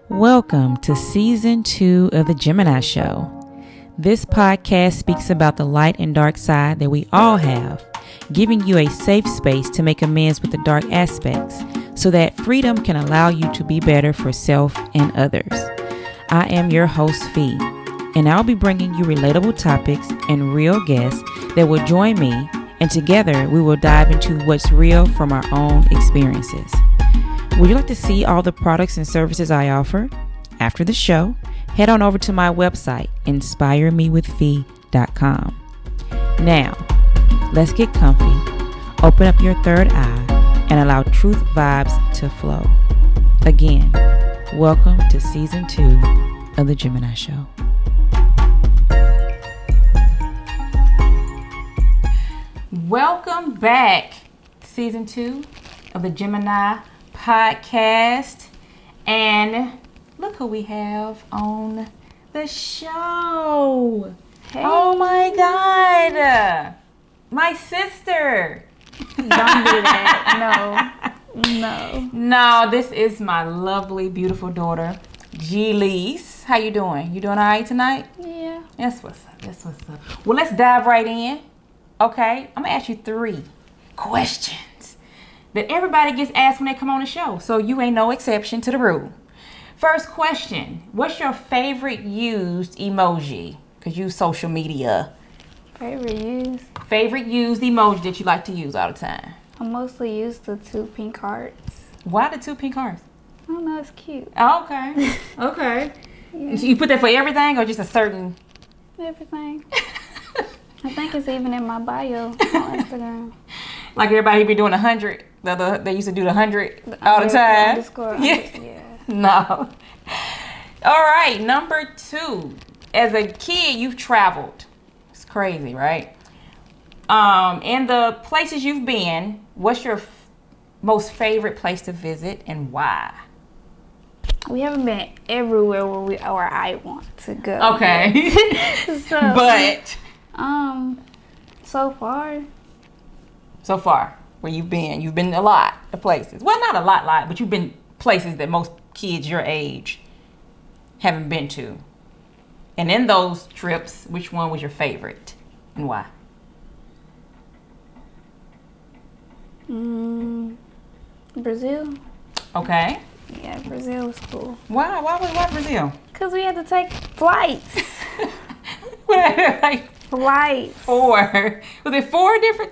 Welcome to Season 2 of The Gemini Show. This podcast speaks about the light and dark side that we all have, giving you a safe space to make amends with the dark aspects so that freedom can allow you to be better for self and others. I am your host, Fee, and I'll be bringing you relatable topics and real guests that will join me, and together we will dive into what's real from our own experiences. Would you like to see all the products and services I offer? After the show, head on over to my website, inspiremewithfee.com. Now, let's get comfy, open up your third eye, and allow truth vibes to flow. Again, welcome to Season 2 of The Gemini Show. Welcome back, Season 2 of The Gemini Podcast, and look who we have on the show. Hey. Oh my God, my sister. Don't do that. No. This is my lovely, beautiful daughter, Gelise. How you doing? You doing all right tonight? Yeah. That's what's up. Well, let's dive right in. Okay, I'm gonna ask you 3 questions that everybody gets asked when they come on the show, so you ain't no exception to the rule. First question: what's your favorite used emoji? Cause you use social media. Favorite used emoji that you like to use all the time? I mostly use the 2 pink hearts. Why the 2 pink hearts? I don't know, it's cute. Oh, okay. Okay. Yeah. You put that for everything or just a certain? Everything. I think it's even in my bio on Instagram. Like everybody be doing 100. They used to do the 100 all the time. Underscore. Yeah. No. All right. Number 2. As a kid, you've traveled. It's crazy, right? In the places you've been, what's your most favorite place to visit and why? We haven't been everywhere where I want to go. Okay. So, but so far, where you've been a lot of places. Well, not a lot, but you've been places that most kids your age haven't been to. And in those trips, which one was your favorite and why? Brazil. Okay. Yeah, Brazil was cool. Why Brazil? Because we had to take flights. Like Flights. 4. Was it 3 or 4 different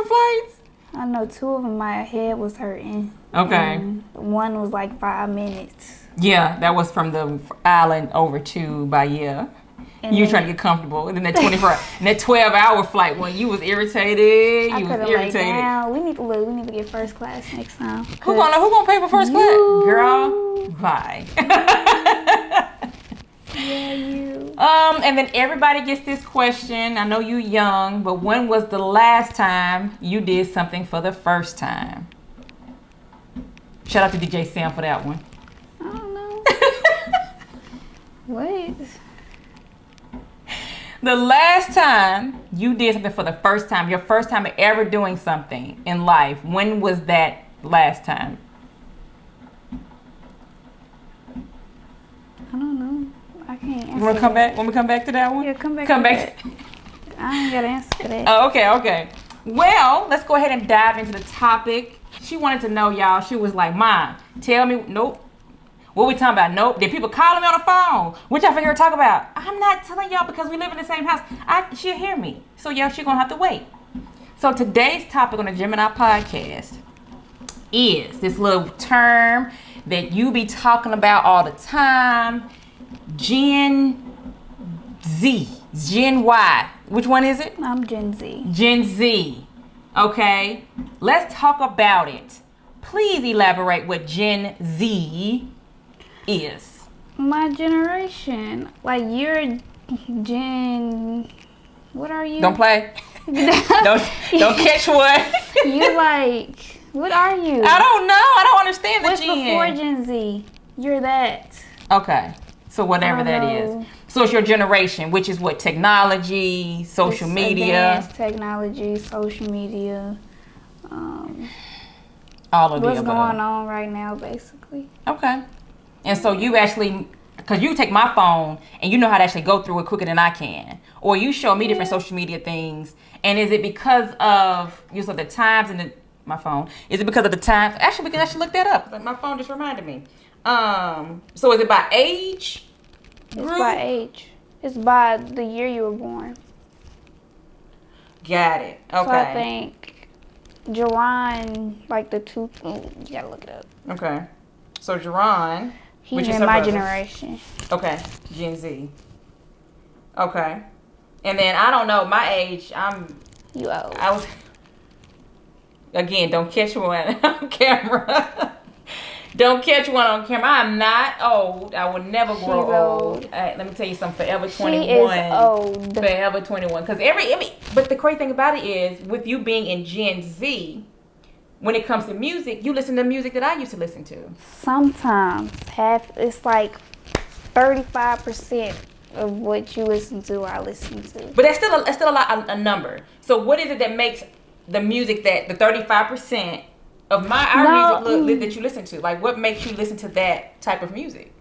flights? I know 2 of them, my head was hurting. Okay. And one was like 5 minutes. Yeah, that was from the island over to Bahia. And You were trying to get comfortable. And then that 12-hour flight when you was irritated. I could have laid down. We need to get first class next time. Who gonna pay for first class? You. Girl, bye. Yeah, you. And then everybody gets this question. I know you young, but when was the last time you did something for the first time? Shout out to DJ Sam for that one. I don't know. Wait. The last time you did something for the first time, your first time ever doing something in life, when was that last time? I don't know. I can't answer. You want to come back? Want me to come back to that one? Yeah, come back. Come back. I ain't got an answer for that. Oh, okay. Well, let's go ahead and dive into the topic. She wanted to know, y'all. She was like, Mom, tell me. Nope. What we talking about? Nope. Did people calling me on the phone? What y'all figure to talk about? I'm not telling y'all because we live in the same house. She'll hear me. So, y'all, she's going to have to wait. So, today's topic on the Gemini podcast is this little term that you be talking about all the time. Gen Z. Gen Y. Which one is it? I'm Gen Z. Gen Z. Okay. Let's talk about it. Please elaborate what Gen Z is. My generation. Like, you're Gen... What are you? Don't play. don't catch one. You like... What are you? I don't know. I don't understand the What's Gen. before Gen Z? You're that. Okay. So whatever that is. So it's your generation, which is what? Technology, social media. Advanced technology, social media. All of What's the above. going on right now, basically. Okay. And so you actually, because you take my phone and you know how to actually go through it quicker than I can. Or you show me different social media things. And is it because of use of the times and my phone? Is it because of the times? Actually, we can actually look that up. My phone just reminded me. So is it by age? It's by age. It's by the year you were born. Got it. Okay. So I think Jerron, like the two, you gotta look it up. Okay. So Jerron, he's in my generation. Okay, Gen Z. Okay. And then I don't know my age. You old. I was. Again, don't catch one on camera. Don't catch one on camera. I'm not old. I will never grow old. Let me tell you something. Forever 21. She is old. Forever 21. Because but the crazy thing about it is, with you being in Gen Z, when it comes to music, you listen to music that I used to listen to. Sometimes it's like 35% of what you listen to, I listen to. But that's still a number. So what is it that makes the music that the 35% of our music that you listen to? Like, what makes you listen to that type of music?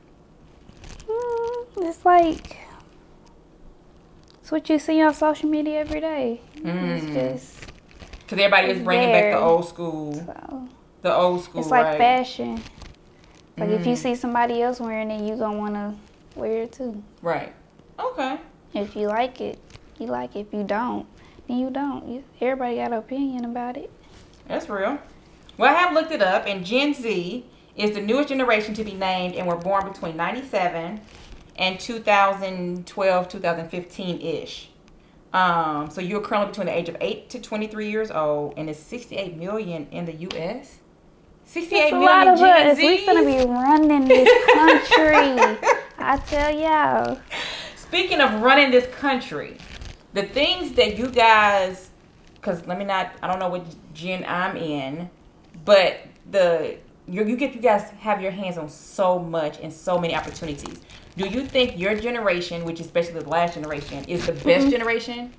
It's like it's what you see on social media every day. It's just because everybody is bringing back the old school. So, the old school. It's like fashion. Like if you see somebody else wearing it, you gonna wanna wear it too. Right. Okay. If you like it, you like it. If you don't, then you don't. Everybody got an opinion about it. That's real. Well, I have looked it up, and Gen Z is the newest generation to be named and were born between 97 and 2012, 2015-ish. So you're currently between the age of 8 to 23 years old, and it's 68 million in the U.S. 68 million Gen Zs. Gen Zs. We're going to be running this country. I tell y'all. Speaking of running this country, the things that you guys, because I don't know what gen I'm in, but you guys have your hands on so much and so many opportunities. Do you think your generation, which is especially the last generation, is the best generation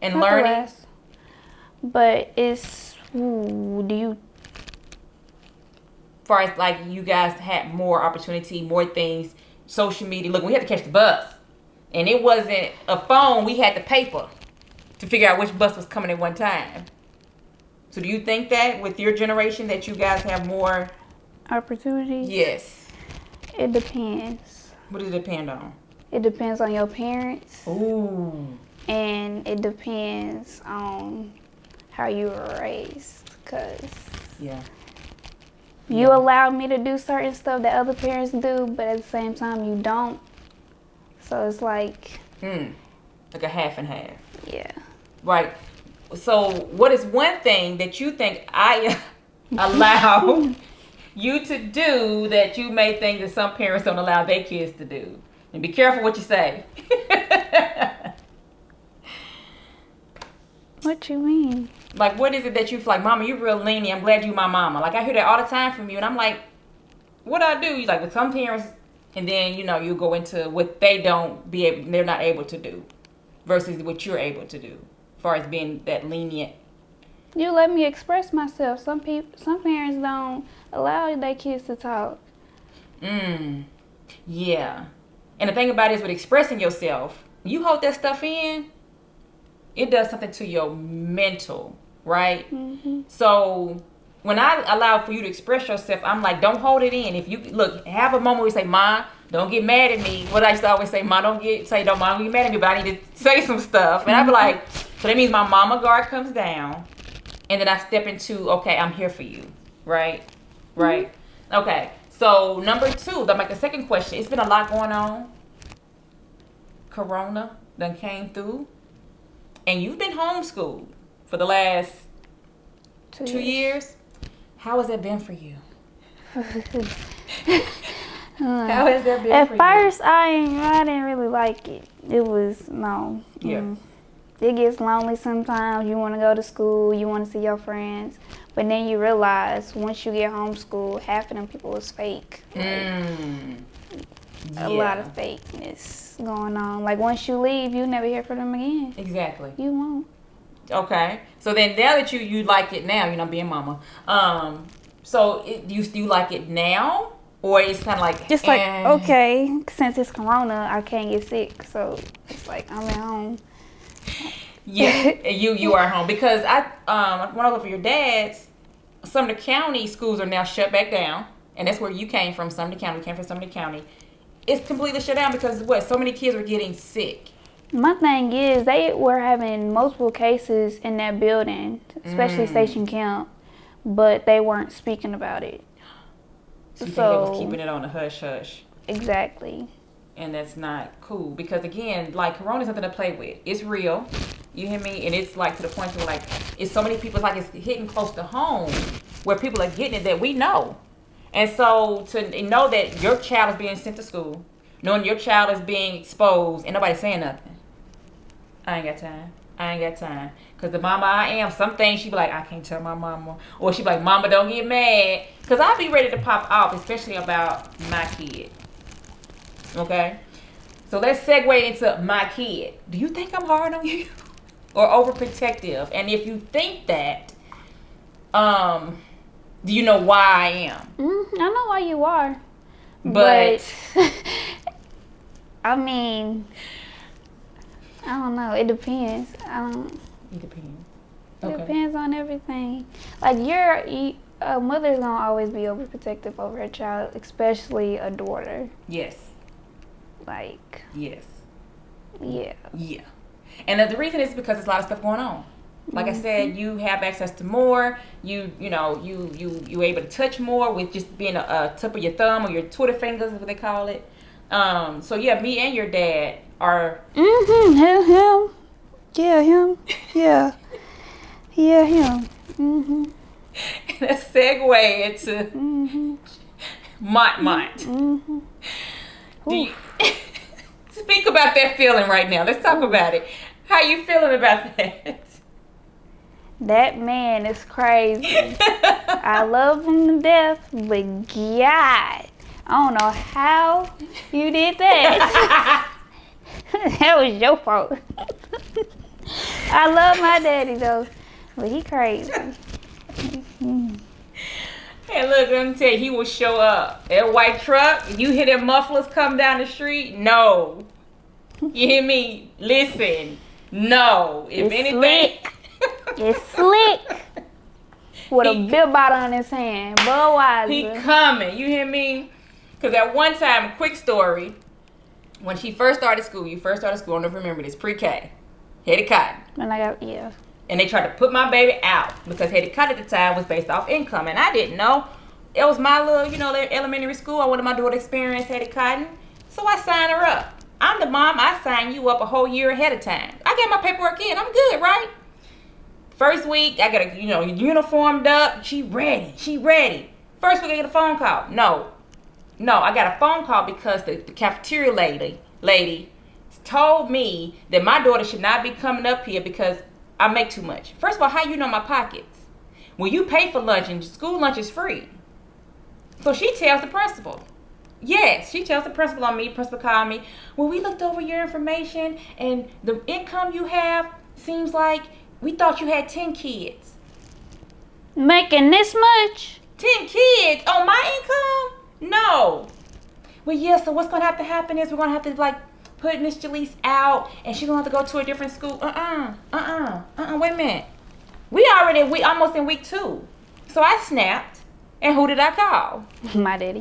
in Not learning? The last, but it's do you? As far as like you guys had more opportunity, more things, social media. Look, we had to catch the bus, and it wasn't a phone. We had the paper to figure out which bus was coming at one time. So do you think that with your generation that you guys have more opportunities? Yes. It depends. What does it depend on? It depends on your parents. Ooh. And it depends on how you were raised. Because you allow me to do certain stuff that other parents do, but at the same time you don't. So it's like... like a half and half. Yeah. Right. So what is one thing that you think I allow you to do that you may think that some parents don't allow their kids to do? And be careful what you say. What you mean? Like, what is it that you feel like, Mama, you're real lenient. I'm glad you my mama. Like, I hear that all the time from you. And I'm like, what I do? You like, with some parents, and then, you go into what they're not able to do versus what you're able to do as far as being that lenient. You let me express myself. Some parents don't allow their kids to talk. Yeah. And the thing about it is with expressing yourself, you hold that stuff in, it does something to your mental, right? Mm-hmm. So when I allow for you to express yourself, I'm like, don't hold it in. If you have a moment where you say, "Ma, don't get mad at me." What I used to always say, "Ma, don't get mad at me," but I need to say some stuff. And I'd be like, so that means my mama guard comes down, and then I step into, okay, I'm here for you, right? Right. Okay. So number 2, like the second question, it's been a lot going on. Corona done came through. And you've been homeschooled for the last 2 years. How has that been for you? How has that been for you? At first, I didn't really like it. It was, it gets lonely sometimes. You want to go to school. You want to see your friends. But then you realize once you get homeschooled, half of them people is fake. A lot of fakeness going on. Like, once you leave, you never hear from them again. Exactly. You won't. Okay. So then now that you like it now, being mama. So do you like it now? Or it's kind of like... Just like, okay, since it's Corona, I can't get sick. So it's like, I'm at home. Yeah, you are home. Because when I look for your dad's, some of the county schools are now shut back down. And that's where you came from, Sumner County. We came from Sumner County. It's completely shut down because so many kids were getting sick. My thing is, they were having multiple cases in that building, especially Station Camp, but they weren't speaking about it. So you think they was keeping it on the hush-hush. Exactly. And that's not cool. Because, again, like, Corona is something to play with. It's real. You hear me? And it's, like, to the point where, like, it's so many people, it's like it's hitting close to home where people are getting it that we know. And so, to know that your child is being sent to school, knowing your child is being exposed, and nobody's saying nothing. I ain't got time. Because the mama I am, some things she be like, I can't tell my mama. Or she be like, mama, don't get mad. Because I'll be ready to pop off, especially about my kid. Okay? So let's segue into my kid. Do you think I'm hard on you? Or overprotective? And if you think that, do you know why I am? I know why you are. But I mean... I don't know. It depends. It depends. Okay. It depends on everything. Like, a mother's gonna always be overprotective over her child, especially a daughter. Yes. Like. Yes. Yeah. Yeah. And the reason is because there's a lot of stuff going on. Like I said, you have access to more. You able to touch more with just being a tip of your thumb or your Twitter fingers, is what they call it. So yeah, me and your dad are. Him. Yeah, him. Yeah. Yeah, him. And a segue into Mont. Do you speak about that feeling right now? Let's talk about it. How you feeling about that? That man is crazy. I love him to death, but God, I don't know how you did that. That was your fault. I love my daddy though, but he crazy. Hey, look, let me tell you, he will show up. That white truck, you hear them mufflers come down the street? No. You hear me? Listen. No. If It's anything... Slick. It's slick. With a beer bottle in his hand. Budweiser. He coming. You hear me? Because at one time, quick story, when she first started school, I don't know if you remember this, pre-K, Hetty Cotton. Yeah. And they tried to put my baby out because Hetty Cotton at the time was based off income. And I didn't know. It was my little, elementary school. I wanted my daughter to experience Hetty Cotton. So I signed her up. I'm the mom. I signed you up a whole year ahead of time. I got my paperwork in. I'm good, right? First week, I got uniformed up. She ready. First week, I get a phone call. No, I got a phone call because the cafeteria lady told me that my daughter should not be coming up here because I make too much. First of all, how you know my pockets? When you pay for lunch and school lunch is free. So she tells the principal. Yes, she tells the principal on me. Principal called me. Well, we looked over your information and the income you have seems like we thought you had 10 kids. Making this much? 10 kids on my income? No. Well, yeah, so what's going to have to happen is we're going to have to, put Miss Gelise out, and she's going to have to go to a different school. Wait a minute. We almost in week 2. So I snapped, and who did I call? My daddy.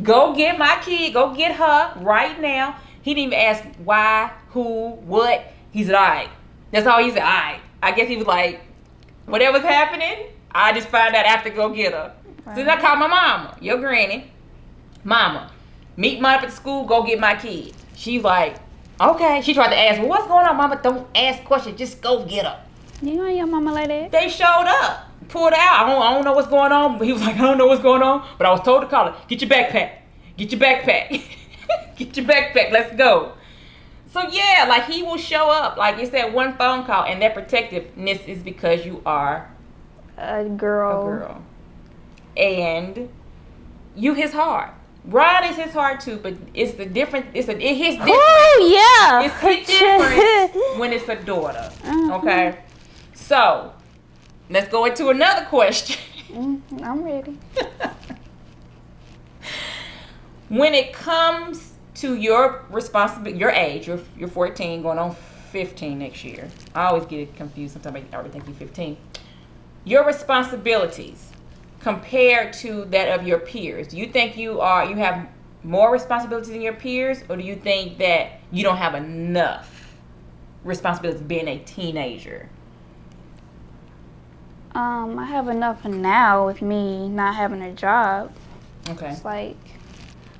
Go get my kid. Go get her right now. He didn't even ask why, who, what. He said, all right. That's all he said, all right. I guess he was like, whatever's happening, I just find out after go get her. Right. So then I called my mama, your granny. Mama, meet me up at the school, go get my kid. She's like, okay. She tried to ask, well, what's going on, mama? Don't ask questions. Just go get her. You know your mama like that? They showed up. Pulled out. I don't know what's going on. But he was like, I don't know what's going on. But I was told to call her. Get your backpack. Get your backpack. Get your backpack. Let's go. So yeah, he will show up. It's that one phone call, and that protectiveness is because you are a girl. And you his heart. Rod is his heart too, but it's the different. His different. Oh yeah. It's his different when it's a daughter. Okay. So let's go into another question. I'm ready. When it comes to your responsibility, your age, you're 14, going on 15 next year. I always get it confused. Sometimes I already think you're 15. Your responsibilities compared to that of your peers. Do you think you have more responsibilities than your peers, or do you think that you don't have enough responsibilities being a teenager? I have enough now with me not having a job. Okay. It's like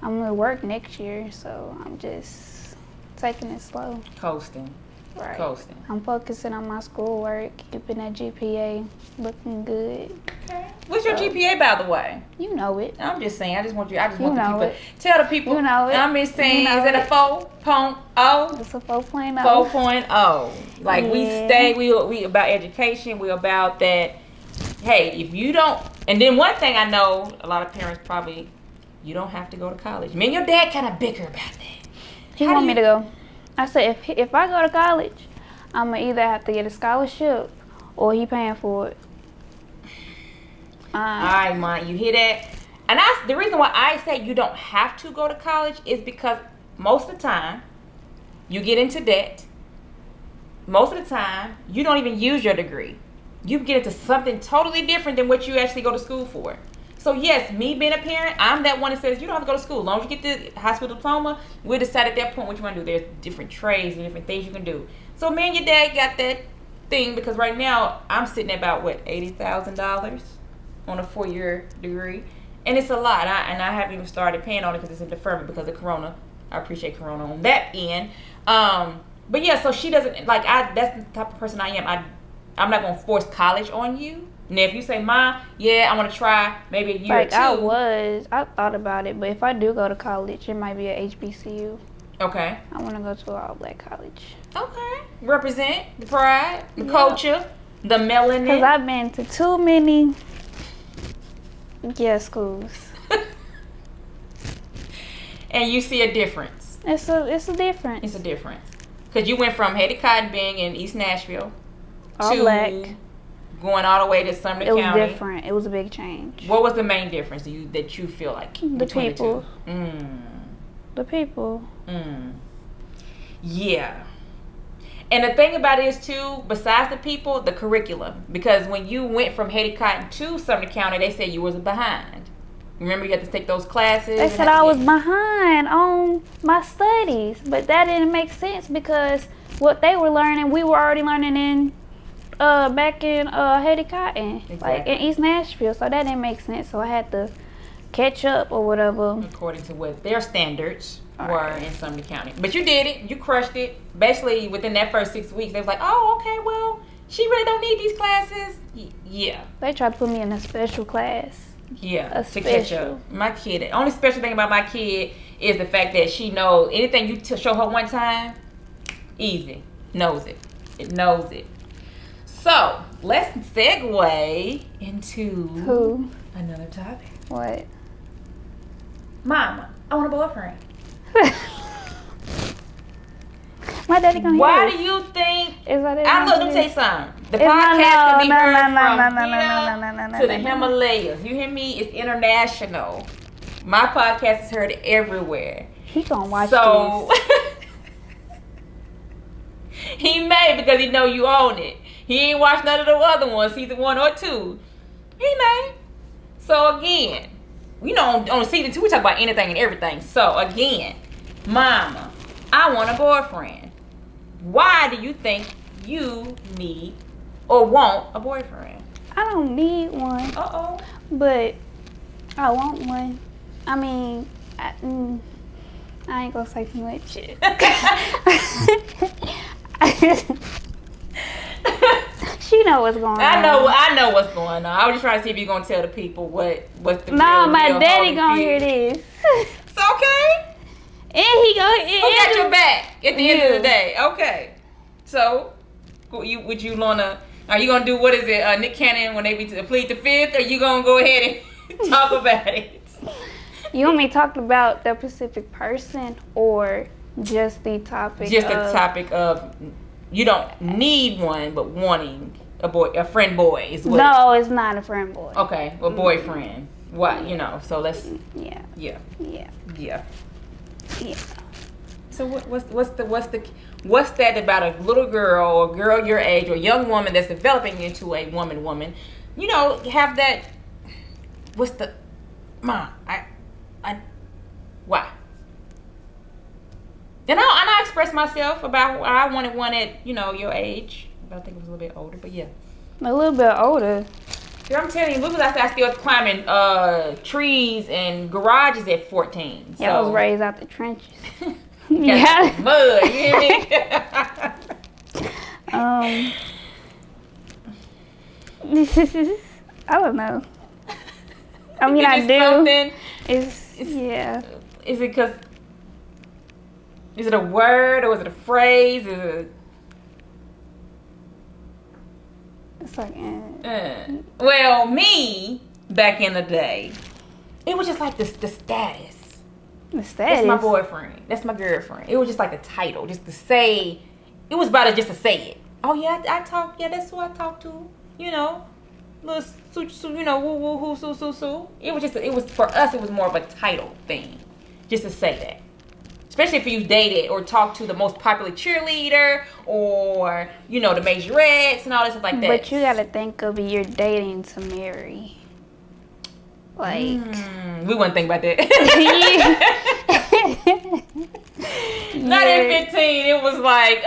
I'm gonna work next year, so I'm just taking it slow. Coasting. Right. Coasting. I'm focusing on my schoolwork, keeping that GPA looking good. Okay. What's your GPA, by the way? You know it. I'm just saying. I just want the know people. it. Tell the people. You know it. I'm just saying. You know Is it a 4.0? It's a 4.0. 4.0. Like we Yeah. stay. We about education. We about that. Hey, if you don't, and then one thing I know, a lot of parents probably, you don't have to go to college. Me and your dad kind of bicker about that. He want me to go. I said, if I go to college, I'm going to either have to get a scholarship or he paying for it. All right, Mom, you hear that? And the reason why I say you don't have to go to college is because most of the time, you get into debt. Most of the time, you don't even use your degree. You get into something totally different than what you actually go to school for. So yes, me being a parent, I'm that one that says you don't have to go to school. As long as you get the high school diploma, we'll decide at that point what you want to do. There's different trades and different things you can do. So me and your dad got that thing because right now I'm sitting at about $80,000 on a 4-year degree, and it's a lot. And I haven't even started paying on it because it's a deferment because of Corona. I appreciate Corona on that end. But yeah, so she doesn't like. That's the type of person I am. I'm not gonna force college on you. Now, if you say, "Ma, yeah, I want to try maybe a year or two," I thought about it, but if I do go to college, it might be at HBCU. Okay. I want to go to an all-black college. Okay. Represent the pride, the culture, the melanin. Because I've been to too many schools. And you see a difference. It's a difference. It's a difference. Because you went from Haiti Cotton being in East Nashville all to black. Going all the way to Sumner County. It was different. It was a big change. What was the main difference that you feel like the people? The The people. Yeah. And the thing about it is too, besides the people, the curriculum. Because when you went from Haiti Cotton to Sumner County, they said you was behind. Remember, you had to take those classes. They said I was behind on my studies, but that didn't make sense because what they were learning, we were already learning in back in Haiti Cotton, exactly. like in East Nashville. So that didn't make sense. So I had to catch up or whatever. According to what their standards were in Sumner County. But you did it. You crushed it. Basically, within that first 6 weeks, they was like, oh, okay, well, she really don't need these classes. Yeah. They tried to put me in a special class. Yeah, to catch up. My kid, the only special thing about my kid is the fact that she knows anything you show her one time, easy. Knows it. It knows it. So, let's segue into another topic. What? Mama, I want a boyfriend. My daddy gonna hear Why this. do you think? Is my daddy I'm gonna looking to hear tell you something. The It's podcast not- can be no, heard no, from no, here to the no. Himalayas. You hear me? It's international. My podcast is heard everywhere. He gonna watch So this. he may because he know you own it. He ain't watched none of the other ones, season 1 or 2. He may. So again, we know on season 2 we talk about anything and everything. So again, Mama, I want a boyfriend. Why do you think you need or want a boyfriend? I don't need one. But I want one. I mean, I ain't gonna say too much. She know what's going on. I know what's going on. I was just trying to see if you're gonna tell the people what's the No, real my deal, daddy gonna Holyfield. hear this. It's okay. And he gonna. Who got your back at the end of the day? Okay. So, are you gonna do what is it? Nick Cannon when they plead the fifth? Or you gonna go ahead and talk about it? You want me to talk about the specific person or just the topic? Just the topic of you don't need one, but wanting a friend boy is what. No, it's not a friend boy. Okay, a boyfriend. What, you know, so let's... Yeah. Yeah. Yeah. Yeah. Yeah. So what's that about a little girl or girl your age or young woman that's developing into a woman, you know, have that, what's the, Mom, why? And I expressed myself about I wanted one at, you know, your age. I think it was a little bit older, but yeah. A little bit older. Girl, I'm telling you, look at I still climbing trees and garages at 14. Yeah, I was raised out the trenches. Yeah. Mud, you hear me? I don't know. I mean, I do. Something? Yeah. Is it because, is it a word or is it a phrase? It's like, well, me, back in the day, it was just like the status. The status? That's my boyfriend. That's my girlfriend. It was just like a title, just to say, it was about it just to say it. Oh, yeah, I talk, yeah, that's who I talk to, you know. Little, you know, woo, woo, hoo, soo, soo, soo. It was, for us, it was more of a title thing, just to say that. Especially if you dated or talked to the most popular cheerleader or, you know, the majorettes and all this stuff like that. But you gotta think of you're dating to marry. Like. We wouldn't think about that. Not in 15. It was like,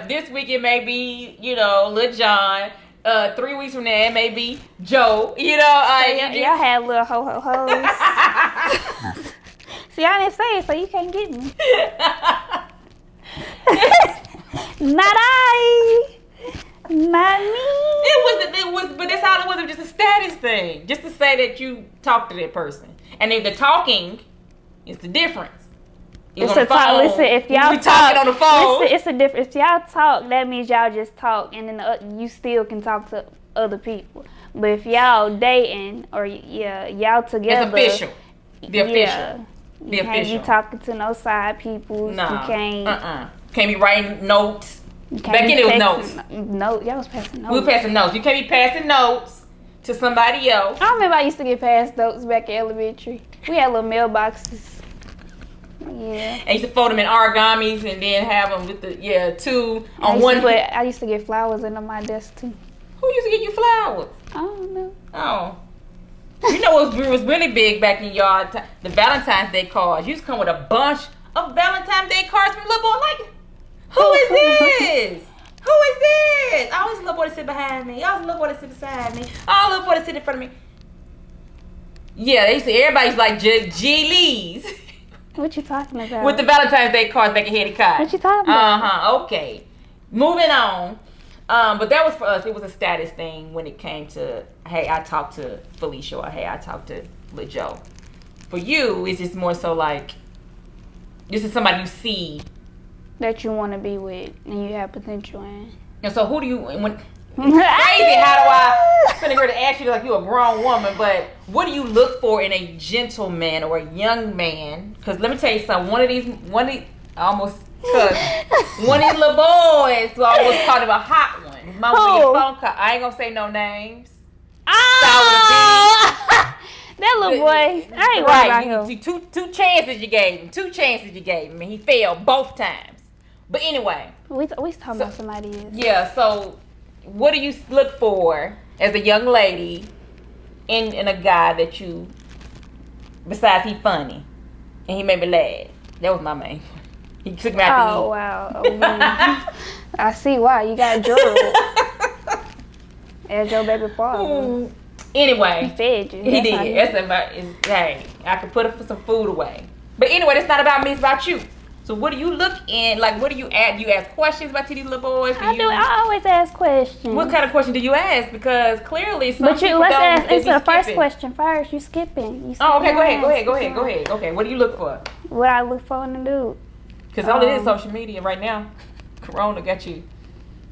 this week it may be, you know, Lil John. 3 weeks from now it may be Joe. You know, y'all had little hoes. See, I didn't say it, so you can't get me. Not I. Not me. It was, but that's all it was. It was just a status thing, just to say that you talk to that person. And if the talking is the difference. It's a talk. Listen, if y'all talk on the phone, listen, it's a difference. If y'all talk, that means y'all just talk, and then you still can talk to other people. But if y'all dating or y'all together, it's official. The official. Yeah. You can't be talking to no side people. Nah. You can't. Can't be writing notes. Back in it was notes. No, y'all was passing notes. We were passing notes. You can't be passing notes to somebody else. I remember I used to get passed notes back in elementary. We had little mailboxes. Yeah. I used to fold them in origamis and then have them with the two on one. I used to get flowers under my desk too. Who used to get you flowers? I don't know. Oh. You know what was really big back in y'all? The Valentine's Day cards. You used to come with a bunch of Valentine's Day cards from little boy. Like, who is this? Who is this? Always a little boy to sit behind me. Always a little boy to sit beside me. Oh, a little boy to sit in front of me. Yeah, they used to. Everybody's like Gelise. What you talking about? With the Valentine's Day cards back in Hetty Cotton. What you talking about? Okay. Moving on. But that was for us. It was a status thing when it came to, hey, I talked to Felicia, or hey, I talked to Lil Joe. For you, it's just more so like, this is somebody you see that you want to be with and you have potential in. And so who do you, when crazy, I'm finna go to ask you like you a grown woman, but what do you look for in a gentleman or a young man? Because let me tell you something, one of these one of these little boys who almost called him a hot one. Mama, your phone call. I ain't gonna say no names. Oh! That little boy, I ain't worried about him. Two chances you gave him, and he failed both times. But anyway, we talking about somebody else. Yeah. So, what do you look for as a young lady in a guy that you? Besides, he funny, and he made me laugh. That was my main. He took me out to eat. Oh wow! I see why you got drool. As your baby father. Anyway, he fed you. He did. That's about. Hey, I could put some food away. But anyway, that's not about me. It's about you. So what do you look in? Like, what do you ask? Do you ask questions about these little boys? I always ask questions. What kind of question do you ask? Because clearly, some people let's don't. Ask. It's the first question first. You skipping. Oh, okay. Go ahead. Okay, what do you look for? What I look for in a dude. Because all it is social media right now. Corona got you.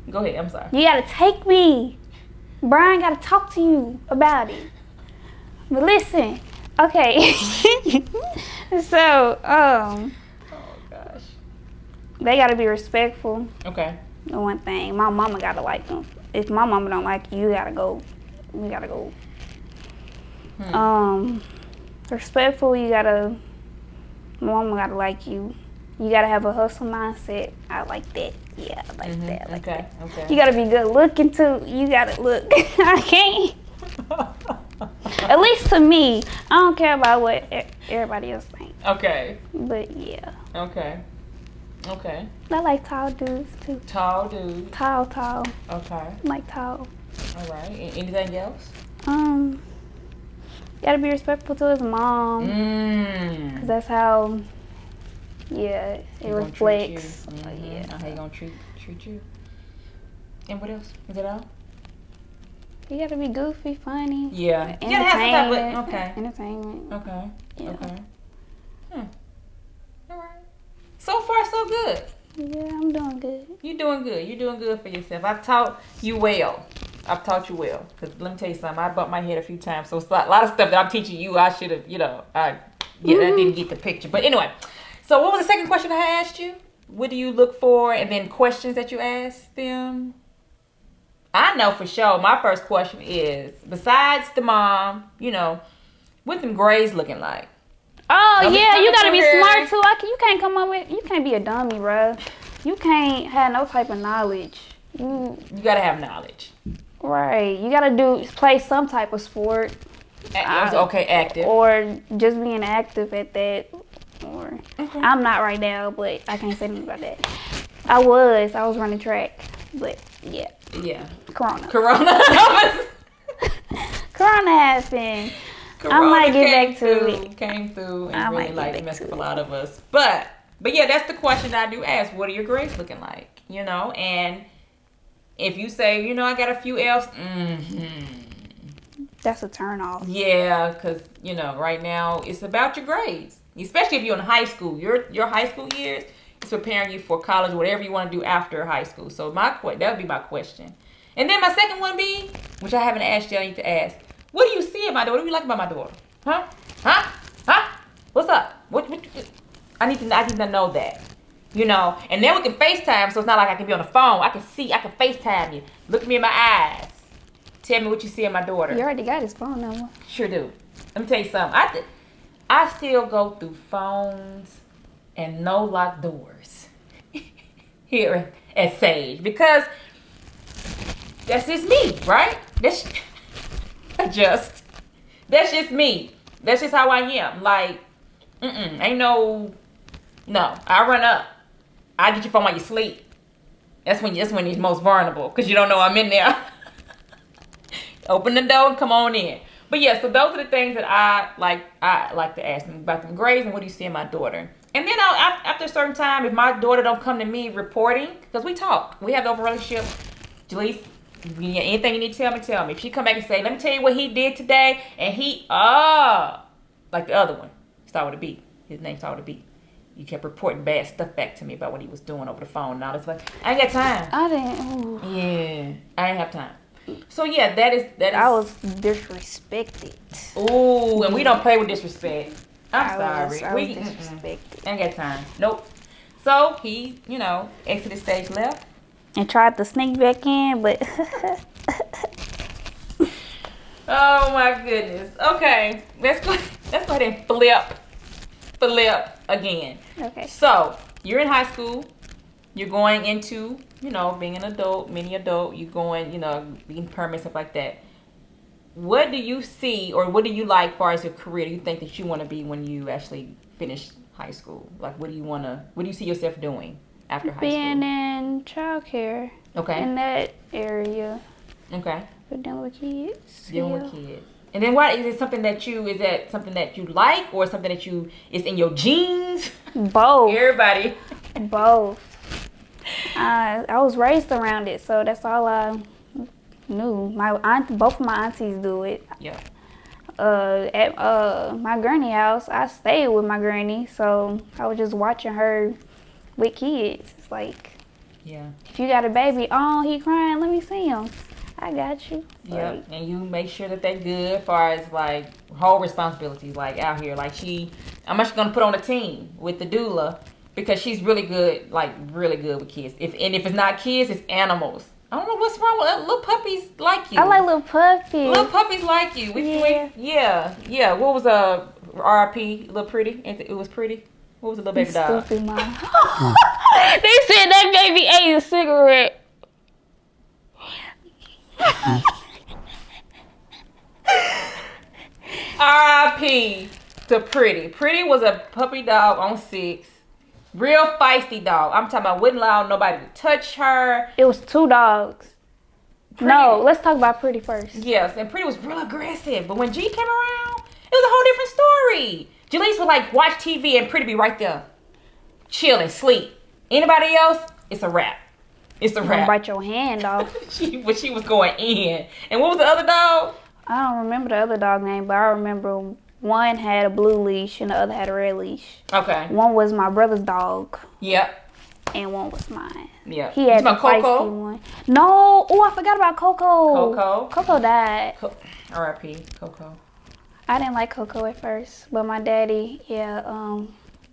Go ahead. I'm sorry. You gotta take me. Brian gotta talk to you about it. But listen, okay. So, oh gosh. They gotta be respectful. Okay. The one thing, my mama gotta like them. If my mama don't like you, you gotta go. We gotta go. Respectful, my mama gotta like you. You gotta have a hustle mindset. I like that. Yeah, I like that. I like that. Okay. You gotta be good looking too. You gotta look. I can't. At least to me, I don't care about what everybody else thinks. Okay. But yeah. Okay. I like tall dudes too. Tall dudes. Tall. Okay. I like tall. All right. Anything else? Gotta be respectful to his mom. Cause that's how. Yeah, it reflects. Yeah. How he gonna treat you? And what else? Is that all? You gotta be goofy, funny. Yeah. Entertainment. Okay. Entertainment. Okay. Yeah. Okay. All right. So far, so good. Yeah, I'm doing good. You're doing good. You're doing good for yourself. I've taught you well. Because let me tell you something. I bumped my head a few times. So it's a lot of stuff that I'm teaching you, I should have, I didn't get the picture. But anyway. So what was the second question I asked you? What do you look for? And then questions that you asked them? I know for sure. My first question is, besides the mom, what them grades looking like? Oh, yeah, you gotta be smart too. You can't you can't be a dummy, bruh. You can't have no type of knowledge. You gotta have knowledge. Right. You gotta play some type of sport. Okay, active. Or just being active at that. Or I'm not right now, but I can't say anything about that. I was running track, but yeah. Yeah. Corona happened. Corona I might get back to it. Came through and really messed up a lot of us. But yeah, that's the question I do ask. What are your grades looking like? And if you say, I got a few F's, that's a turn off. Yeah, because, right now it's about your grades. Especially if you're in high school. Your high school years is preparing you for college, whatever you want to do after high school. So that would be my question. And then my second one be, which I haven't asked yet, I need to ask. What do you see in my daughter? What do you like about my daughter? Huh? What's up? What I need to know that. And then we can FaceTime, so it's not like I can be on the phone. I can FaceTime you. Look me in my eyes. Tell me what you see in my daughter. You already got his phone number. Sure do. Let me tell you something. I still go through phones and no lock doors here at Sage because that's just me, right? That's just me. That's just how I am. Like, ain't no. I run up. I get your phone while you sleep. That's when you're most vulnerable because you don't know I'm in there. Open the door and come on in. But yeah, so those are the things that I like to ask them about them grades and what do you see in my daughter. And then after a certain time, if my daughter don't come to me reporting, because we talk, we have an open relationship. Gelise, anything you need to tell me. If she come back and say, let me tell you what he did today, and like the other one, start with a B. His name started with a B. You kept reporting bad stuff back to me about what he was doing over the phone and all this. Like, I ain't got time. I didn't. Ooh. Yeah, I ain't have time. So yeah, that is. I was disrespected. Ooh, and we don't play with disrespect. I'm sorry. I was disrespected. Ain't got time. Nope. So he, exited stage left. And tried to sneak back in, but. Oh my goodness. Okay, let's go ahead and flip again. Okay. So you're in high school. You're going into, being an adult, mini adult. You're going, being permanent, stuff like that. What do you see or what do you like as far as your career? Do you think that you want to be when you actually finish high school? Like, what do you see yourself doing after high school? Being in childcare. Okay. In that area. Okay. But dealing with kids. Dealing with kids. And then what, is that something that you like or something that is in your genes? Both. Everybody. Both. I was raised around it, so that's all I knew. Both of my aunties do it. Yeah. At my granny house, I stayed with my granny, so I was just watching her with kids. It's like, yeah. If you got a baby, he crying, let me see him. I got you. Yeah, like, and you make sure that they're good as far as like whole responsibilities, like out here. Like I'm actually gonna put on a team with the doula because she's really good with kids. If it's not kids, it's animals. I don't know what's wrong with little puppies like you. I like little puppies. Little puppies like you. Yeah. What was R.I.P. Little Pretty? It was Pretty. What was the little baby dog? Stupid mom. They said that baby ate a cigarette. R.I.P. to Pretty. Pretty was a puppy dog on 6. Real feisty dog. I'm talking about wouldn't allow nobody to touch her. It was 2 dogs. Pretty. No, let's talk about Pretty first. Yes, and Pretty was real aggressive. But when G came around, it was a whole different story. Gelise would like watch TV and Pretty be right there. Chilling, sleep. Anybody else, it's a wrap. It's a wrap. Bite your hand off. She was going in. And what was the other dog? I don't remember the other dog name, but I remember one had a blue leash and the other had a red leash. Okay. One was my brother's dog. Yep. And one was mine. Yeah. He had the Coco? feisty one. No. Oh, I forgot about Coco. Coco died. R.I.P. Coco. I didn't like Coco at first, but my daddy, yeah,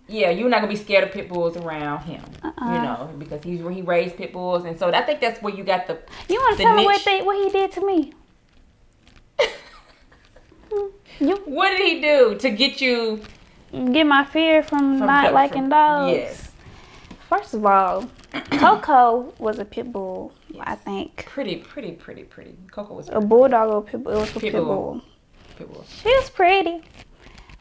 you're not gonna be scared of pit bulls around him, you know, because he raised pit bulls, and so I think that's where you got the. You want to tell me what he did to me? What did he do to get you? Get my fear from not liking dogs. Yes. First of all, Coco was a pit bull. Yes. I think. Pretty. Coco was a bulldog or pit bull. It was a pit bull. She was pretty,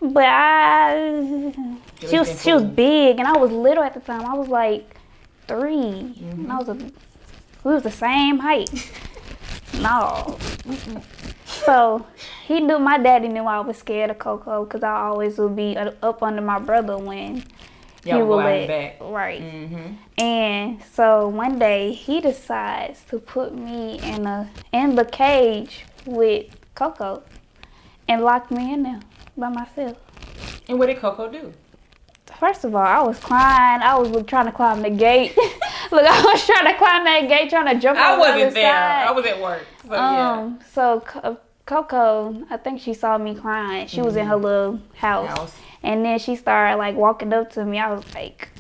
but she was big, and I was little at the time. I was like 3, and we was the same height. No. So my daddy knew I was scared of Coco because I always would be up under my brother when he would let right. And so one day he decides to put me in the cage with Coco. And locked me in there by myself. And what did Coco do? First of all, I was crying. I was trying to climb the gate. Look, I was trying to climb that gate, trying to jump on the other side. I was at work. So, So Coco, I think she saw me crying. She was in her little house. And then she started like walking up to me. I was like,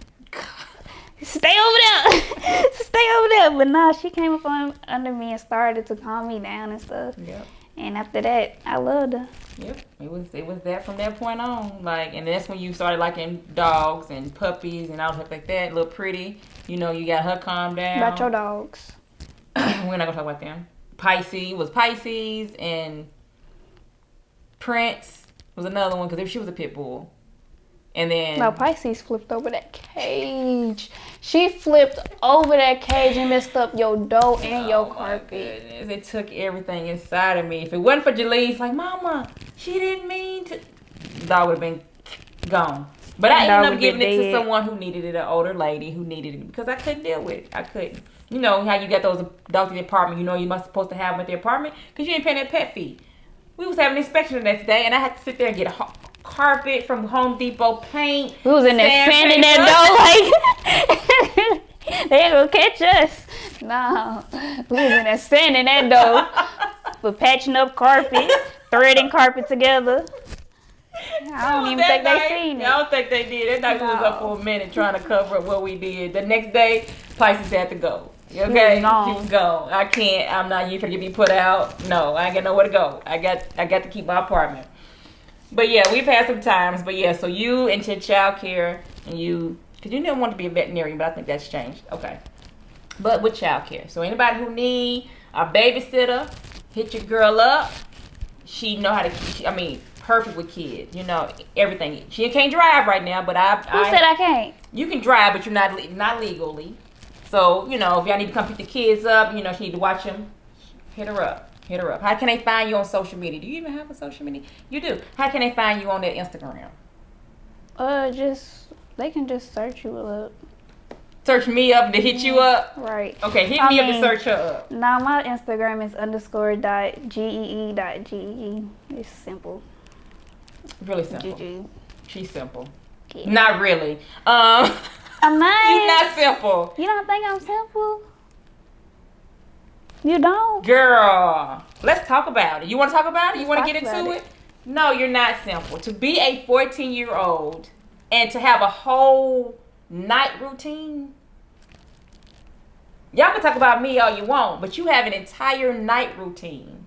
stay over there. Stay over there. But nah, she came up under me and started to calm me down and stuff. Yep. And after that, I loved her. Yep, it was that from that point on. Like, and that's when you started liking dogs and puppies and all stuff like that. Little Pretty, you know, you got her calmed down. About your dogs. We're not gonna talk about them. Pisces and Prince was another one because she was a pit bull. And then no, Pisces flipped over that cage. She flipped over that cage and messed up your dough and your carpet. Goodness. It took everything inside of me. If it wasn't for Gelise, like, Mama, she didn't mean to. The dog would have been gone. But I ended up giving it to someone who needed it, an older lady who needed it because I couldn't deal with it. I couldn't. You know how you got those dogs in the apartment. You know you must supposed to have them at the apartment because you ain't paying that pet fee. We was having an inspection the next day, and I had to sit there and get a carpet from Home Depot, paint. We was in there sanding that dough like they ain't gonna catch us. No, we was in there sanding that dough, but patching up carpet, threading carpet together. I don't even think they seen it. I don't think they did. That night we was up for a minute trying to cover up what we did. The next day, Pisces had to go. Okay, she was gone. I can't. I'm not. You finna get me put out. No, I ain't got nowhere to go. I got to keep my apartment. But yeah, we've had some times. But yeah, so you into child care and because you didn't want to be a veterinarian, but I think that's changed. Okay, but with child care, so anybody who need a babysitter, hit your girl up. She know how to. Perfect with kids. You know everything. She can't drive right now, but Who said I can't? You can drive, but you're not legally. So, you know, if y'all need to come pick the kids up, you know, she need to watch them, hit her up. How can they find you on social media? Do you even have a social media? You do. How can they find you on their Instagram? They can just search you up. Search me up to hit you up? Right. Okay, hit me up to search her up. Now, my Instagram is _.gee.gee. It's simple. Really simple. GG. She's simple. Yeah. Not really. I'm not. You're not simple. You don't think I'm simple? You don't? Girl, let's talk about it. You want to talk about it? You want to get into it? No, you're not simple. To be a 14-year-old and to have a whole night routine, Y'all can talk about me all you want, but you have an entire night routine.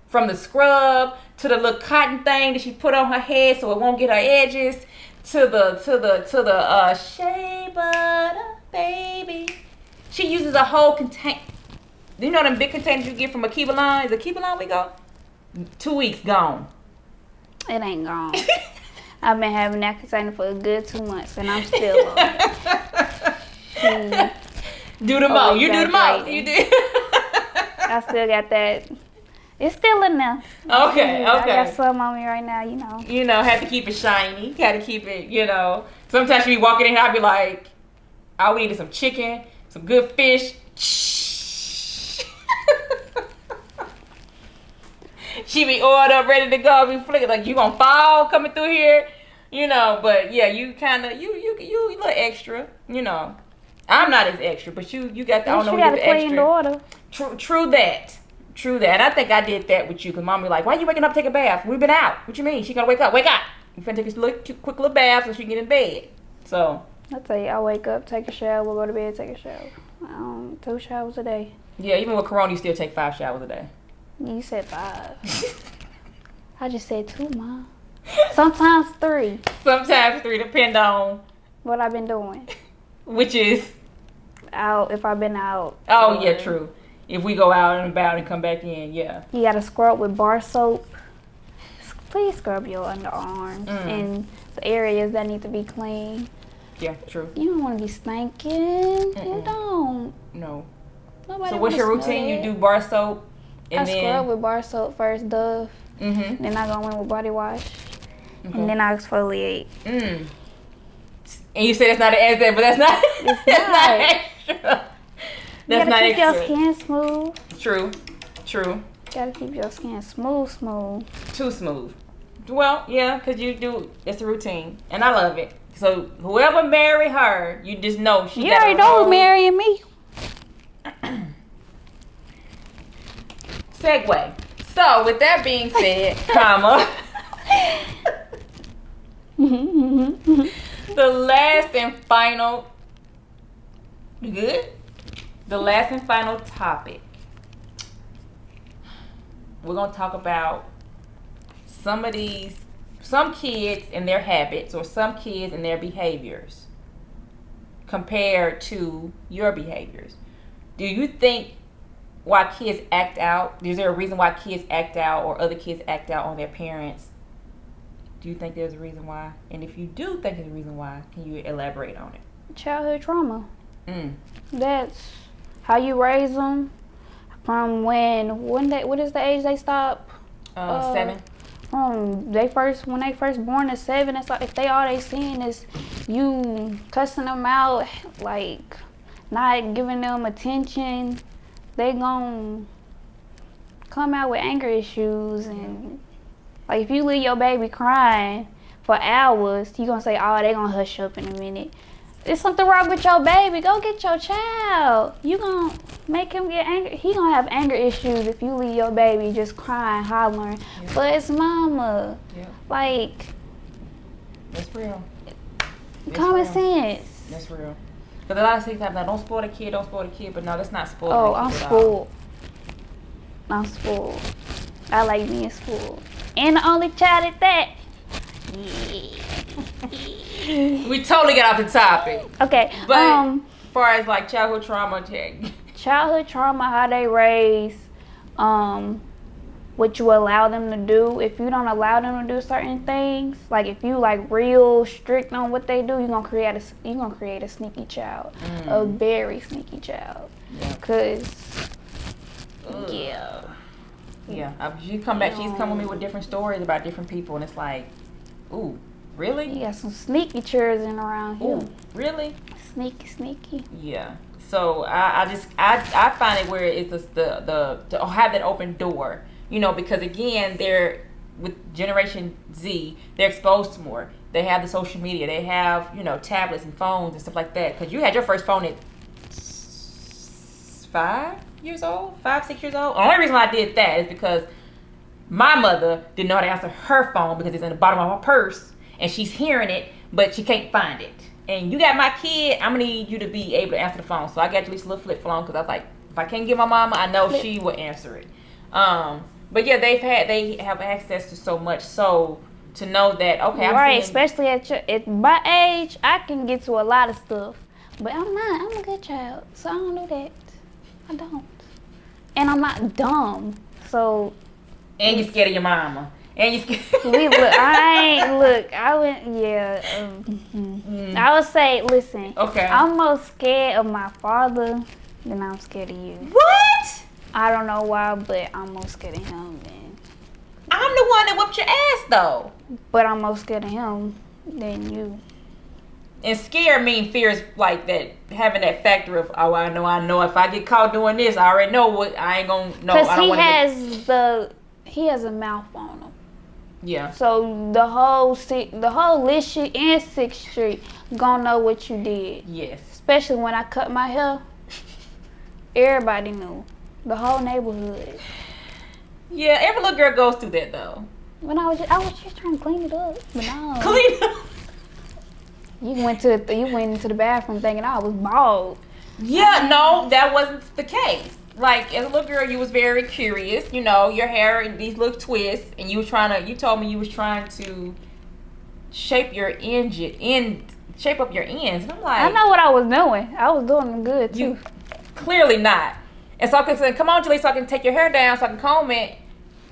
From the scrub to the little cotton thing that she put on her head so it won't get her edges, to the shea butter, baby. She uses a whole container. You know them big containers you get from a Kiva line? Is it Kiva line we go? 2 weeks gone. It ain't gone. I've been having that container for a good 2 months, and I'm still on it. Do the most. You do the most. You did. I still got that. It's still in there. Okay. I got some on me right now, you know. You know, have to keep it shiny. Got to keep it, you know. Sometimes you be walking in, I'll be like, oh, we needed some chicken, some good fish. She be oiled up, ready to go. Be flicking like you gonna fall coming through here, you know. But yeah, you kind of you a little extra, you know. I'm not as extra, but you got the, I don't know what the extra. Daughter. True that. And I think I did that with you, because mom be like, why you waking up to take a bath? We've been out. What you mean? She gonna wake up. Wake up. You finna take a quick little bath so she can get in bed. So I tell you, I wake up, take a shower, go to bed, take a shower. 2 showers a day. Yeah, even with Corona, you still take 5 showers a day. You said 5. I just said 2, Mom. Sometimes 3. Sometimes 3, depend on what I've been doing. Which is out, if I've been out. Oh yeah, true. If we go out and about and come back in, yeah. You gotta scrub with bar soap. Please scrub your underarms and the areas that need to be clean. Yeah, true. You don't want to be stinking. You don't. No. Nobody. So what's your routine? You do bar soap, and I then scrub with bar soap first, Dove. Then I go in with body wash, and then I exfoliate. And you say that's not an extra, but that's not. It's that's not extra. That's you not gotta keep extra. your skin smooth. True. Gotta keep your skin smooth. Too smooth. Well, yeah, because you do. It's a routine, and I love it. So whoever marry her, you just know she. You already know who's marrying me. Segue. So with that being said, comma. The last and final. You good? The last and final topic. We're gonna talk about some kids and their habits, or some kids and their behaviors compared to your behaviors. Do you think why kids act out, is there a reason why kids act out or other kids act out on their parents? Do you think there's a reason why? And if you do think there's a reason why, can you elaborate on it? Childhood trauma. That's how you raise them. From when what is the age they stop? 7. When they first born at 7, it's like if all they seeing is you cussing them out, like not giving them attention, they gon' come out with anger issues. And like if you leave your baby crying for hours, you gonna say, oh, they gonna hush up in a minute. There's something wrong with your baby. Go get your child. You gonna make him get angry. He gonna have anger issues if you leave your baby just crying, hollering. Yeah. But it's mama. Yeah. Like. That's real. Common sense. That's real. Because a lot of things happen. Like, don't spoil the kid. But no, that's not spoiled. Oh, I'm spoiled. I'm spoiled. I like being spoiled. And the only child at that. Yeah. We totally got off the topic. Okay. But as far as like childhood trauma, how they raise, what you allow them to do. If you don't allow them to do certain things, like if you like real strict on what they do, you're gonna create a sneaky child, a very sneaky child. She come back. She's coming with me with different stories about different people, and it's like, ooh. Really? You got some sneaky children around here. Ooh, really? Sneaky. Yeah. So I find it where it's the to have that open door, you know, because again, they're with Generation Z, they're exposed to more. They have the social media, they have, you know, tablets and phones and stuff like that. Because you had your first phone at 5 years old, 6 years old. The only reason why I did that is because my mother didn't know how to answer her phone because it's in the bottom of her purse. And she's hearing it, but she can't find it. and you got my kid, I'm gonna need you to be able to answer the phone. So I got Gelise a little flip phone because I was like, if I can't get my mama, I know she will answer it. But yeah, they have access to so much. So to know that, okay, right, especially at my age, I can get to a lot of stuff. But I'm a good child, so I don't do that. I don't. And I'm not dumb, so. And you're scared of your mama. And you scared. I would say, listen. Okay. I'm more scared of my father than I'm scared of you. What? I don't know why, but I'm more scared of him than. I'm the one that whooped your ass, though. But I'm more scared of him than you. And scared mean fear is like that, having that factor of, oh, I know if I get caught doing this, I already know what I ain't gonna know. Because he has a mouth on him. Yeah. So the whole List Street and 6th Street gonna know what you did. Yes. Especially when I cut my hair. Everybody knew. The whole neighborhood. Yeah, every little girl goes through that though. When I was just trying to clean it up, but no. Clean it up. You went into the bathroom thinking I was bald. Yeah, no, that wasn't the case. Like, as a little girl, you was very curious. You know, your hair and these little twists, and you told me you was trying to shape up your ends, and I'm like, I know what I was doing. I was doing good too. You clearly not. And so I could say, come on, Gelise, so I can take your hair down, so I can comb it,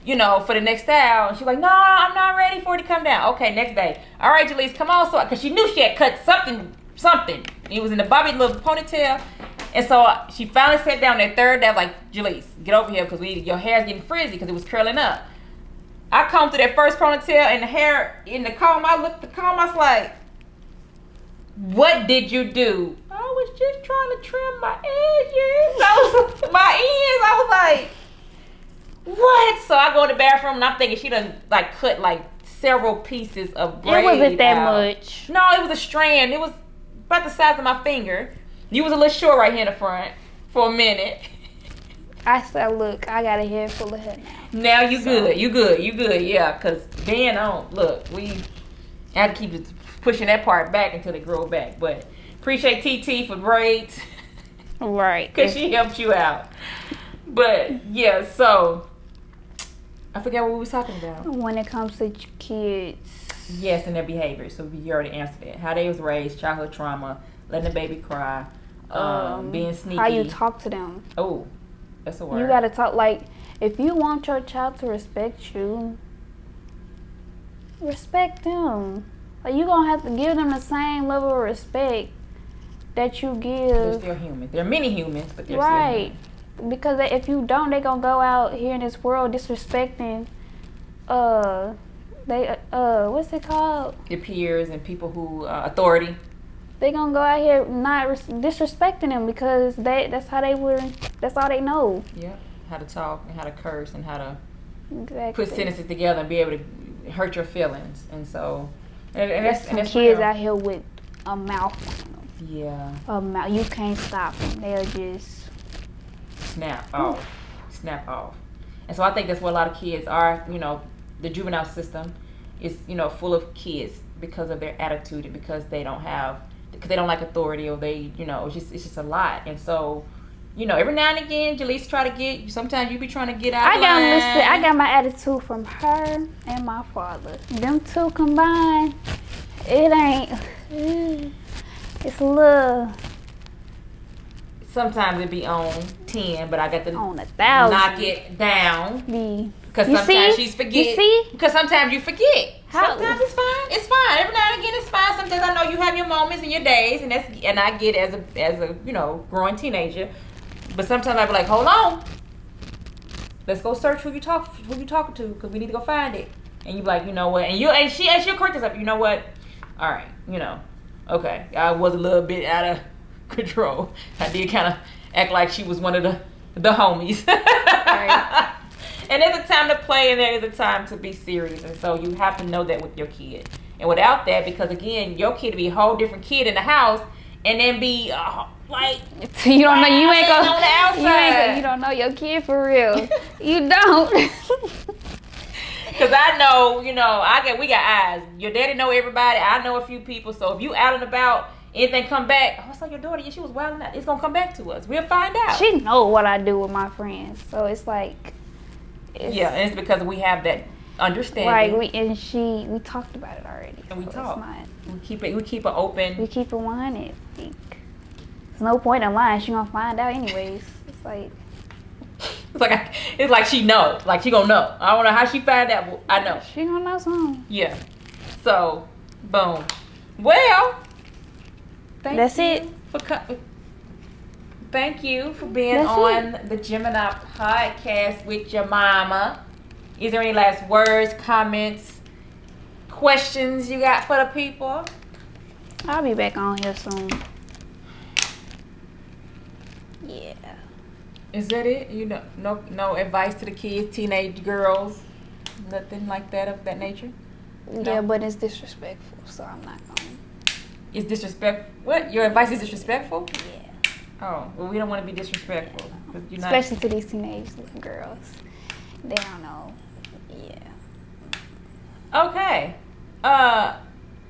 you know, for the next style. And she's like, no, I'm not ready for it to come down. Okay, next day. All right, Gelise, come on. So, because she knew she had cut something. It was in the bobby little ponytail. And so she finally sat down that third day, like, Gelise, get over here because your hair's getting frizzy because it was curling up. I combed through that first ponytail and the hair in the comb. I looked at the comb. I was like, what did you do? I was just trying to trim my edges. I was like, what? So I go in the bathroom and I'm thinking she done like cut like several pieces of braid. It wasn't that much. No, it was a strand. It was about the size of my finger. You was a little short right here in the front for a minute. I said, look, I got a head full of hair now. Now you good, yeah. Because then, we had to keep pushing that part back until they grow back. But appreciate TT for braids. Right. Because she helped you out. But, yeah, so, I forgot what we was talking about. When it comes to kids. Yes, and their behavior. So you already answered that. How they was raised, childhood trauma, letting the baby cry, being sneaky. How you talk to them. Oh, that's a word. You got to talk, like, if you want your child to respect you, respect them. Like, you going to have to give them the same level of respect that you give. They're still human. There are many humans, but they're still human. Because if you don't, they going to go out here in this world disrespecting, what's it called? Your peers and people who, authority. They gonna go out here not disrespecting them because that's all they know. Yeah, how to talk and how to curse and how to exactly. put sentences together and be able to hurt your feelings. And so, and that's kids real. Out here with a mouth on them. Yeah. A mouth. You can't stop them. They'll just snap off. And so I think that's what a lot of kids are. You know, the juvenile system is, you know, full of kids because of their attitude and because they don't like authority, or they, you know, it's just a lot. And so, you know, every now and again, Gelise try to get. Sometimes you be trying to get out. I got my attitude from her and my father. Them two combined, it ain't. It's a little. Sometimes it be on 10, but I got to on 1,000. Knock it down. Because sometimes she's forget. You see? Because sometimes you forget. How? Sometimes it's fine. It's fine. Every now and again it's fine. Sometimes I know you have your moments and your days, and I get as a you know, growing teenager. But sometimes I be like, hold on. Let's go search who you talking to, because we need to go find it. And you be like, you know what? And she'll correct us up. You know what? All right. You know. Okay. I was a little bit out of control. I did kind of act like she was one of the homies. Right. And there's a time to play and there is a time to be serious. And so you have to know that with your kid. And without that, because again, your kid will be a whole different kid in the house and then be like, you don't know, you ain't gonna on the outside. You don't know your kid for real. You don't. Because I know, you know, we got eyes. Your daddy know everybody. I know a few people. So if you out and about anything come back, oh, I saw your daughter, yeah, she was wilding out. It's gonna come back to us. We'll find out. She know what I do with my friends, so it's like. Yeah, and it's because we have that understanding. Right, we talked about it already. And we so talk. We keep it open. We keep it 100. There's no point in lying. She gonna find out anyways. It's like she know. Like she gonna know. I don't know how she find out, but I know. She gonna know something. Yeah. So, boom. Well, thank you for being on the Gemini podcast with your mama. Is there any last words, comments, questions you got for the people? I'll be back on here soon. Yeah. Is that it? You know, no advice to the kids, teenage girls, nothing like that of that nature? Yeah, but it's disrespectful, so I'm not going. It's disrespectful? What? Your advice is disrespectful? Yeah. Oh, well, we don't want to be disrespectful. Especially to these teenage little girls. They don't know. Yeah. Okay.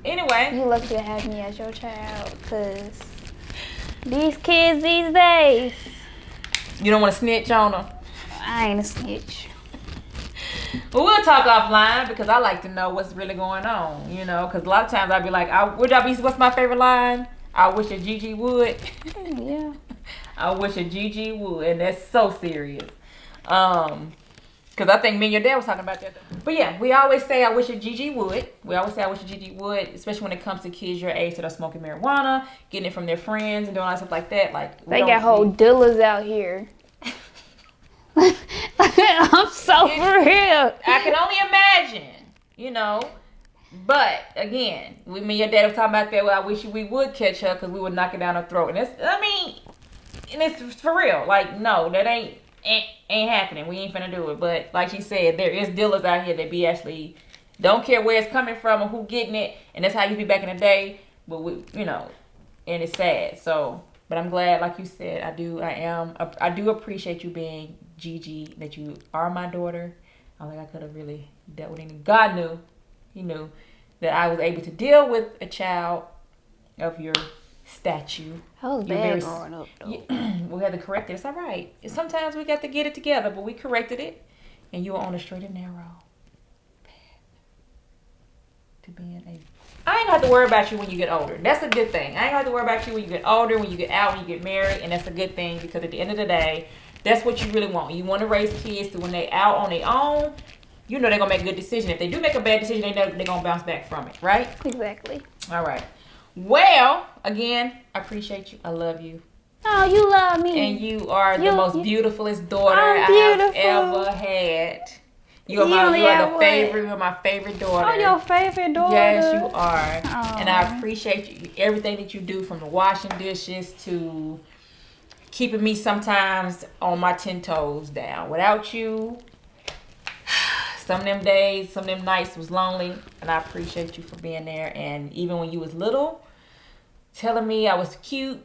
Anyway. You lucky to have me as your child, because these kids these days. You don't want to snitch on them? I ain't a snitch. Well, we'll talk offline because I like to know what's really going on, you know, because a lot of times I'll be like, what's my favorite line? I wish a Gigi would. Yeah. I wish a Gigi would, and that's so serious. Because I think me and your dad was talking about that. But yeah, we always say I wish a Gigi would. We always say I wish a Gigi would, especially when it comes to kids your age that are smoking marijuana, getting it from their friends, and doing all that stuff like that. Like they got whole dealers out here. I'm so for real. I can only imagine, you know. But again, me and your dad was talking about that. Well, I wish we would catch her because we would knock it down her throat. And it's for real. Like, no, that ain't happening. We ain't finna do it. But like she said, there is dealers out here that be actually don't care where it's coming from or who getting it, and that's how you be back in the day. But we, you know, and it's sad. So, but I'm glad, like you said, I do appreciate you being Gigi, that you are my daughter. I don't think I could have really dealt with any. God knew, He knew that I was able to deal with a child of your stature. I was bad growing up, though. We had to correct it. It's all right. Sometimes we got to get it together, but we corrected it, and you were on a straight and narrow path to being a. I ain't gonna have to worry about you when you get older. That's a good thing. I ain't gonna have to worry about you when you get older, when you get out, when you get married, and that's a good thing because at the end of the day, that's what you really want. You want to raise kids so when they out on their own, you know they're gonna make a good decision. If they do make a bad decision, they know they're gonna bounce back from it, right? Exactly. All right. Well, again, I appreciate you. I love you. Oh, you love me. And you are the most beautifulest daughter I have ever had. You are the favorite. You're my favorite daughter. I'm your favorite daughter. Yes, you are. Aww. And I appreciate you, everything that you do, from the washing dishes to keeping me sometimes on my 10 toes down. Without you, some of them days, some of them nights was lonely, and I appreciate you for being there. And even when you was little, telling me I was cute,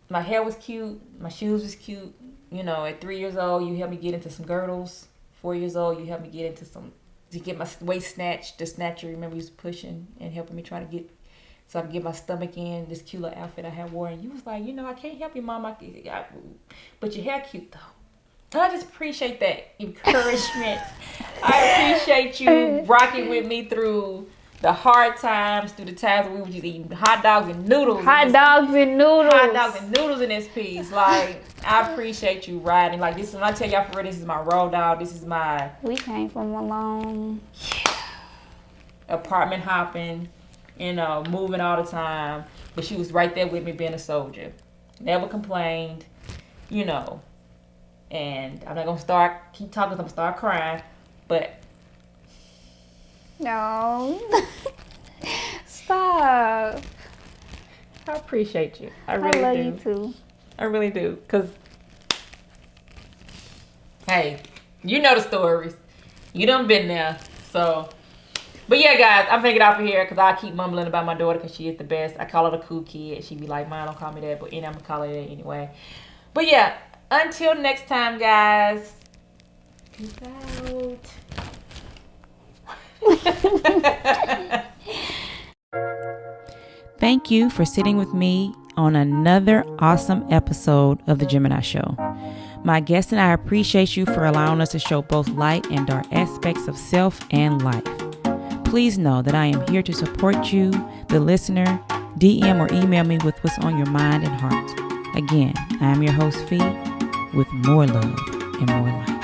my hair was cute, my shoes was cute. You know, at 3 years old, you helped me get into some girdles. 4 years old, you helped me get into to get my waist snatched. The snatcher, remember, you was pushing and helping me try to get, so I could get my stomach in this cute little outfit I had worn. And you was like, you know, I can't help you, Mom. But your hair cute, though. And I just appreciate that encouragement. I appreciate you rocking with me through the hard times, through the times when we were just eating hot dogs and noodles. Hot dogs and noodles in this piece. Like, I appreciate you riding. Like, this, when I tell y'all for real, this is my road dog. This is my... We came from a long... apartment hopping, you know, moving all the time. But she was right there with me being a soldier. Never complained, you know. And I'm not going to keep talking, I'm going to start crying. But... No. Stop. I appreciate you. I really do. I love you too. I really do. Because, hey, you know the stories. You done been there. So, but yeah, guys, I'm going to get off of here because I keep mumbling about my daughter because she is the best. I call her the cool kid. She be like, Mom, don't call me that. But I'm going to call her that anyway. But yeah, until next time, guys. Peace out. Thank you for sitting with me on another awesome episode of The Gemini Show. My guest and I appreciate you for allowing us to show both light and dark aspects of self and life. Please know that I am here to support you, the listener. DM or email me with what's on your mind and heart. Again, I am your host, Fee, with more love and more light.